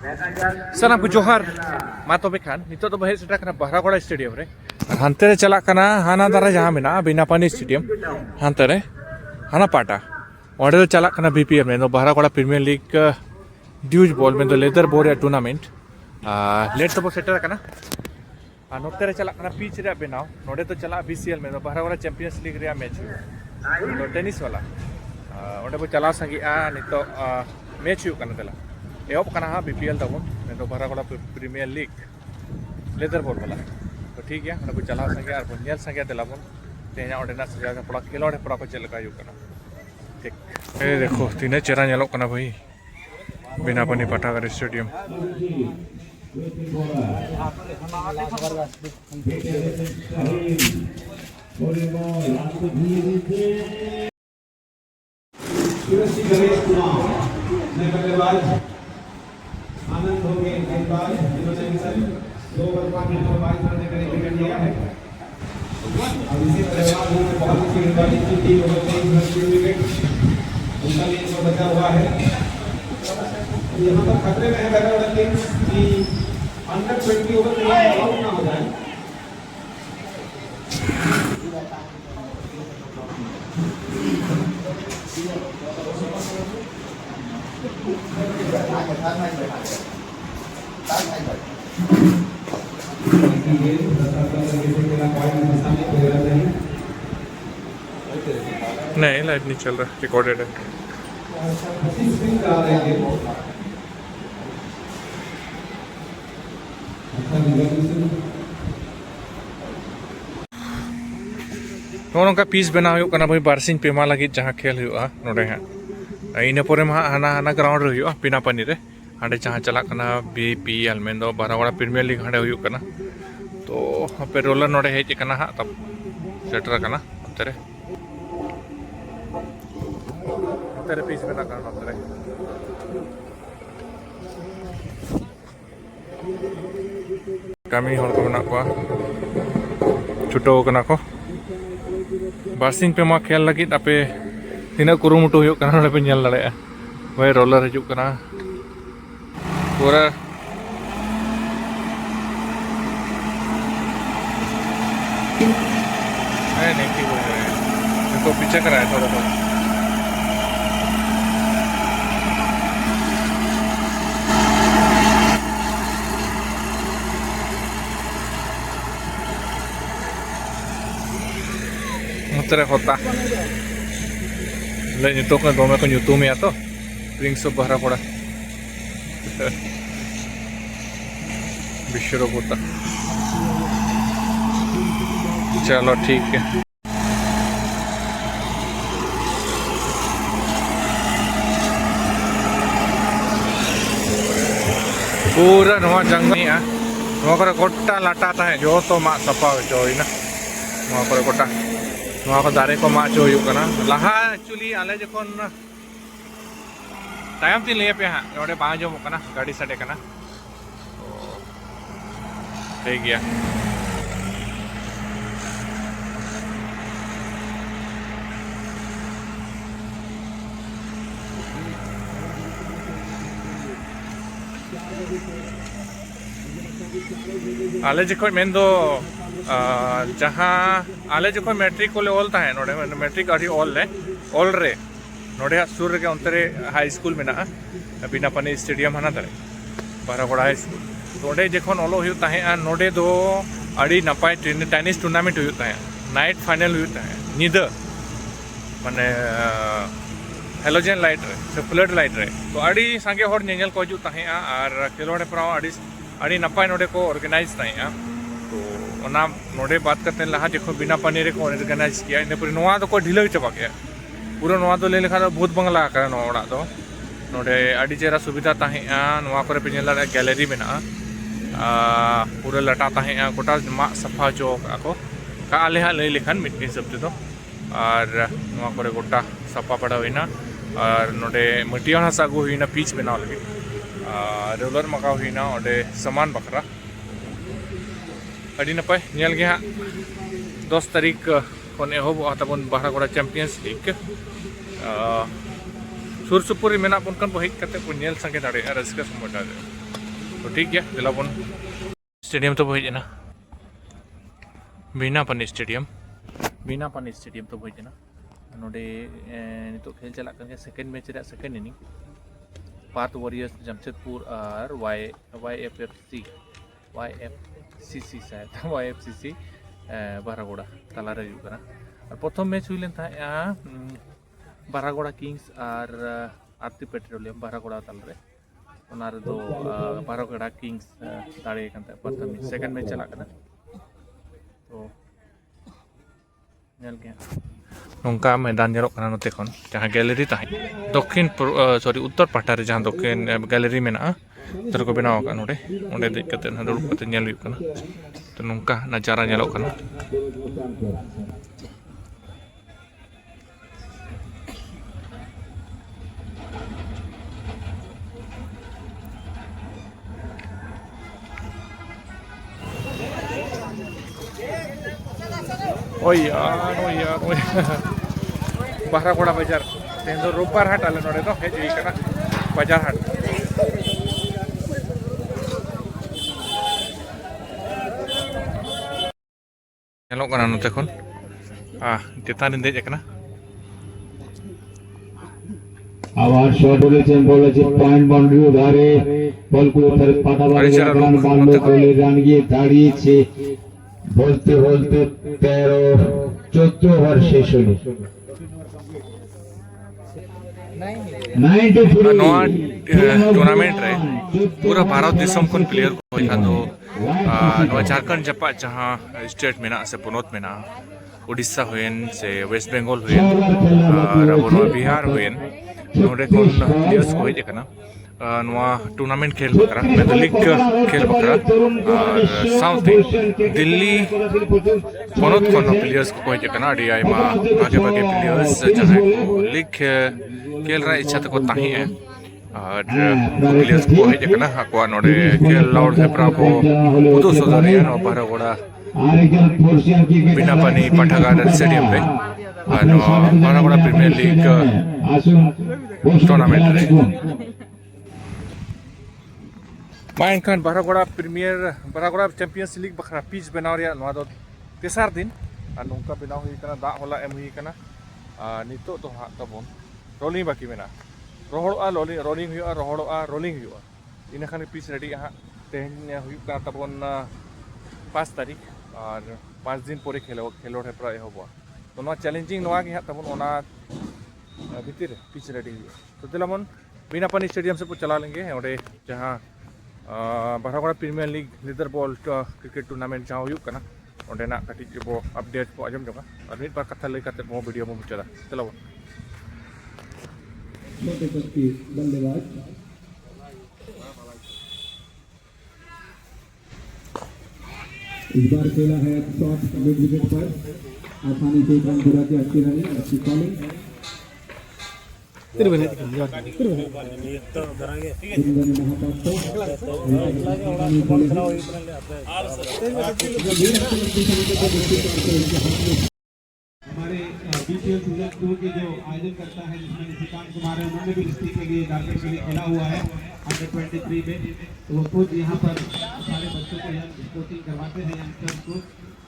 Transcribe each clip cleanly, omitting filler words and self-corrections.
साना को जोहार मा तबे खान नितो तो बहे सेटा कना बहरागोड़ा स्टेडियम रे हानते रे चला कना हाना दारा जहां मेना बिनापानी स्टेडियम हानते रे हाना पाटा ऑर्डर चला कना बीपीएल में Baharagora premier league deuce ball में लेदर बोर या टूर्नामेंट लेट तो सेटर कना नोते रे चला कना पिच रे बेनाव नोडे तो चला बीसीएल में बहरागोड़ा चैंपियंस लीग रे मैच तो टेनिस वाला ओडे बो चला संगी नितो मैच हुई कना तला एहब कना बीपीएल तबन में Baharagora premier league leather ball वाला तो ठीक है ओडे बो चला संगे और नेल संगे तलाबन तेना ओडेना सजा पड़ा खेलोड़े पड़ा को चलका हुई कना ठीक ए देखो तीन चेहरा नेलो कना भाई बिनापानी पाठागार स्टेडियम आनंद हो गए गेंदबाज जिन्होंने मिसल 2 ओवर 5 मिनट और 22 रन देकर विकेट लिया है। अब इसी तरह बहुत अच्छी गेंदबाजी की 3 ओवर 23 रन 3 विकेट उनका लिए जो बचा हुआ है। यहाँ पर खतरे में है बहरागोड़ा किंग्स कि अंडर 20 ओवर में आउट ना हो जाए। नहीं लाइट नहीं चल रहा रिकॉर्डेड है नोंका पीस बना हुआ भाई बारसिंग पेमा लगी जहाँ खेल हुआ नोडे हाँ इन पोरे मा हाना हाना ग्राउंड रे हुआ बिनापानी रे हांडे जहाँ चला कना बीपीएल में बहरागोड़ा प्रीमियर लीग हांडे हुई कना तो पे रोलर नोडे हेज कना हाँ तब सेटर कना तेरे तेरे पीस बना करना तेरे कमी हर को बना को छुटो कना को बारसिंग पे मा खेल लगी आपे तीना कुरुमुटु हुई कना पे नेल दाड़े भाई रोलर हजु कना पूरा नहीं ठीक हो गया इसको पीछे कराया थोड़ा सा तेरे होता ले नितो को दोमे को ᱧᱩᱛᱩᱢ या तो प्रिंस ऑफ बहरागोड़ा विश्व होता चलो ठीक है पूरा नवा जंगल नवा करे गोटा लाटा है जो तो मा सफा होइना नवा करे गोटा नवा को दारे को मा चो हुई लहा एक्चुअली आले जखन तायम तीन ले पे हाँ नोडे बा जो गाड़ी सटे कना ठीक गया आले जखन मेन दो जहाँ आले जखन मैट्रिक को ऑल था नोडे मैट्रिक अभी ऑल रे नोडे सुर रे अंतरे हाई स्कूल में बिनापानी स्टेडियम हाना दारे बहरागोड़ा हाई स्कूल तो ओडे जखन ऑलो हुई नोडे दो अड़ी नपाय टेनिस टूर्नामेंट हुई नाइट फाइनल हुई निदा माने हेलोजेन लाइट रे से फ्लड लाइट रे तो अड़ी सांगे हर नेल को हजु और खेलोड़े पराव अड़ी नपाय नोडे को ऑर्गेनाइज तो ओना नोडे बात करते लहा जखन बिनापानी रे को ऑर्गेनाइज किया इन पर नोआ तो को ढिला चबा गया पूरा नोआ तो ले लेखा भूत बंगला का नोड़ा तो नोडे अड़ी चेहरा सुविधा नोआ करे पे नेल गैलरी में पूरा लटा गोटा मा सफा चो को का आले हाँ लई लेखान मिट हिसाब से और नोआ करे गोटा सफा पड़ा हुईना और नोडे मटिया हासा अगू हुईना पिच बनाव लगे रोलर मकाव हुईना ओडे सामान बकरा अड़ी नपाय नेल गे हाँ 10 तारीख खन एहब तबन बहरागोड़ा चैंपियंस लीग सुर सुपुर मेना बन कन हेज कते को नेल संगे दाड़े रस्का समझ तो ठीक है दिलाबन स्टेडियम तो भेजना बीनापानी स्टेडियम तो भेजना नोडे नितो खेल चला करके सेकंड मैच रे second inning Parth Warriors Jamshedpur और YFCC शायद YFCC बारागोड़ा तलारे हुई कना और प्रथम मैच हुई लेन था बारागोड़ा किंग्स और आरती पेट्रोलियम बारागोड़ा तलारे उनारे दो बारागोड़ा किंग्स दाड़े करते प्रथम सेकंड मैच चला करना तो नेल गया नौका मैदान जलों करना नोते खन जहाँ गैलरी ताहे दक्षिण सॉरी उत्तर पाटा रे जहाँ दक्षिण गैलरी में ना तर को बनाव का नोडे ओंडे देख कते ना दुड़ुब कते नेल हुई कना तो नौका नजारा जलों करना ओय यार बारागोड़ा बाजार तेन दो रोबबार हाट आले नोडे तो हेज हुई कना बाजार हाट नेलों कना नोते खन चेतान देज कना आवाज शॉट बोले पॉइंट बाउंड्री उधारे बॉल को उधर पाटाबाड़ी रान बांधो कोले रान ये दाঁড়িয়েছে बोलते बोलते 13-14 ओवर शेष হলো टूर्नामेंट रे पूरा भारत दिसम खन प्लेयर को होइखा दो झारखंड जपा जहाँ स्टेट में ना से पोनोत में ना उड़ीसा हुएन से वेस्ट बंगाल हुएन और बिहार हुएन नोडे कोन प्लेयर्स को होइजे कना टूर्नामेंट खेल बकरा मेडलिक खेल बकरा और साउथ दिल्ली पोनोत खन प्लेयर्स को होइजे कना डी आइमा आगे बागे प्लेयर्स जहां को लीग खेल रहा इच्छा तक ताही है और प्लेयर्स को होइजे कना अकवा नोडे खेल लाउड है प्राको उदो सोदरिया नो बारागोड़ा बीनापानी पाठागार स्टेडियम रे बारागोड़ा प्रीमियर लीग टूर्नामेंट रे माइन खान बारागोड़ा चैंपियंस लीग बखरा पिच बनाव रे नवा दो तेसार दिन और नौका बनाव हुई कना दा होला एम हुई कना नितो तो हा तबन रोलिंग बाकी मेना रोहड़ोआ रोलिंग हुआ रोहड़ोआ रोलिंग हुआ इन खान पिच रेडी हा तेहन हुई का तबन 5 तारीख और 5 दिन पर खेलोड है प्राय होबा तो ना चैलेंजिंग नवा के हा तबन ओना भीतर पिच रेडी हुआ तो दिलामन बीनापानी स्टेडियम से चला लेंगे ओडे जहाँ Baragora premier league leather ball cricket tournament जहाँ हुई कना ओंडेना कटी बो अपडेट को आजम जोगा और मिट बार कथा लई काते बो वीडियो में मुचदा चलो छोटे पत्ती बल्लेबाज इस बार खेला है शॉट मिड विकेट पर आसानी से रन पूरा के अच्छी रनिंग अच्छी बॉलिंग महापात्र हमारे बीपीएल सीजन 2 के जो आयोजन करता है जिसमें निशिकांत कुमार है उन्होंने भी डिस्ट्रिक्ट के लिए झारखंड के लिए खेला हुआ है अंडर 23 में तो वो खुद यहाँ पर सारे बच्चों को कोचिंग करवाते हैं यंगस्टर्स को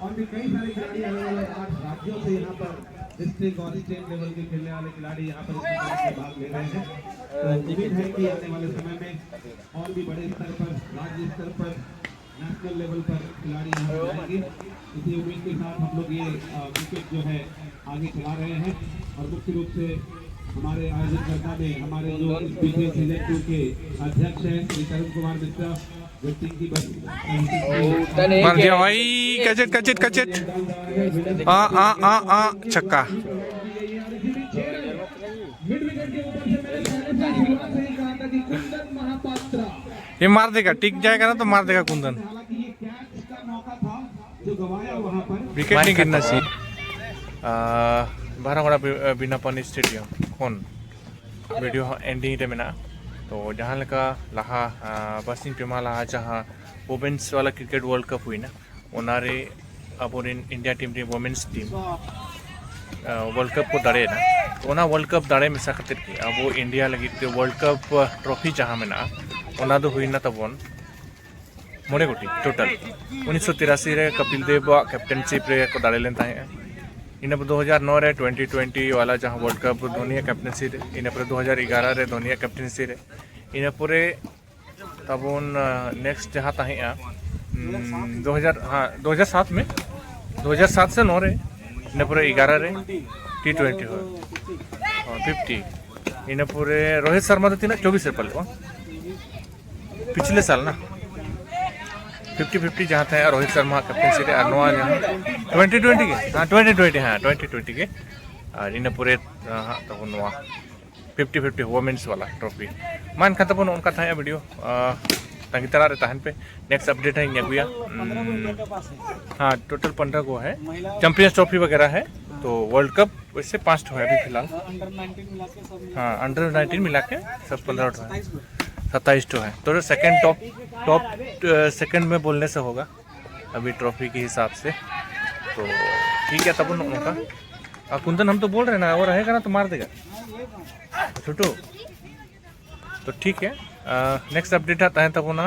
और भी कई सारे खिलाड़ी अलग अलग 8 राज्यों से यहाँ पर डिस्ट्रिक्ट और स्टेट लेवल के खेलने वाले खिलाड़ी यहाँ पर भाग ले रहे हैं तो उम्मीद है कि आने वाले समय में और भी बड़े स्तर पर राज्य स्तर पर नेशनल लेवल पर खिलाड़ी यहाँ पर जाएंगे इसी उम्मीद के साथ हम लोग ये क्रिकेट जो है आगे चला रहे हैं और मुख्य रूप से हमारे आयोजनकर्ता में हमारे जो बीपीएल सीजन 2 के अध्यक्ष हैं श्री तरुण कुमार मिश्रा व्यक्ति की बस मार दिया भाई कचट आ छक्का ये मार देगा टिक जाएगा ना तो मार देगा कुंदन विकेट नहीं गिरना चाहिए बारागोड़ा बीनापानी स्टेडियम खन वीडियो एंडिंग रे मेना तो जहाँ लेका लहा बासिंग पेमा लहा जहाँ वुमेन्स वाला क्रिकेट वर्ल्ड कप हुई ना उनारे अब इंडिया टीम री वुमेन्स टीम वर्ल्ड कप को दाड़े ना तो ना वर्ल्ड कप दाड़े मिसा खातिर की अब इंडिया लगी वर्ल्ड कप ट्रॉफी जहाँ मेना ओना दो हुई ना तबन मोड़े गोटी टोटल 1983 रे कपिल देव कैप्टनशिप रे को दाड़े लेन ताहे इन 2009 रे 2020 वाला जहां वर्ल्ड कप धोनी कैप्टनसी रे इन 2011 रे धोनी कैप्टनसी रे इन पूरे तबुन नेक्स्ट जहां ताहे 2007 में 2007 से 9 रे इन पूरे 11 रे T20 हो 50 इन पूरे रोहित शर्मा तो 24 से पहले पिछले साल ना 50-50 जहाँ था रोहित शर्मा कैप्टनसी रे अरनवा जहाँ 2020 के हाँ 2020 के और इन पूरे हाँ तब 50-50 वुमेन्स वाला ट्रॉफी मान खाता पन उनका था वीडियो ताकि तरह रहता है पे नेक्स्ट अपडेट है गुया हाँ टोटल 15 को है चैंपियंस ट्रॉफी वगैरह है तो वर्ल्ड कप वैसे 5 है अभी फिलहाल हाँ अंडर 19 मिला के सब 15 है 27 है तो सेकंड टॉप सेकंड में बोलने से होगा अभी ट्रॉफी के हिसाब से तो ठीक है तब उनका कुंदन हम तो बोल रहे हैं ना वो रहेगा ना तो मार देगा छोटू तो ठीक है नेक्स्ट अपडेट आता है तब ना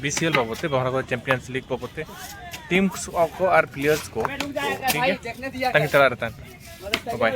BCL बाबते भारत चैंपियंस लीग बाबते टीम्स को और प्लेयर्स को ठीक है ताकि चला रहता है बाय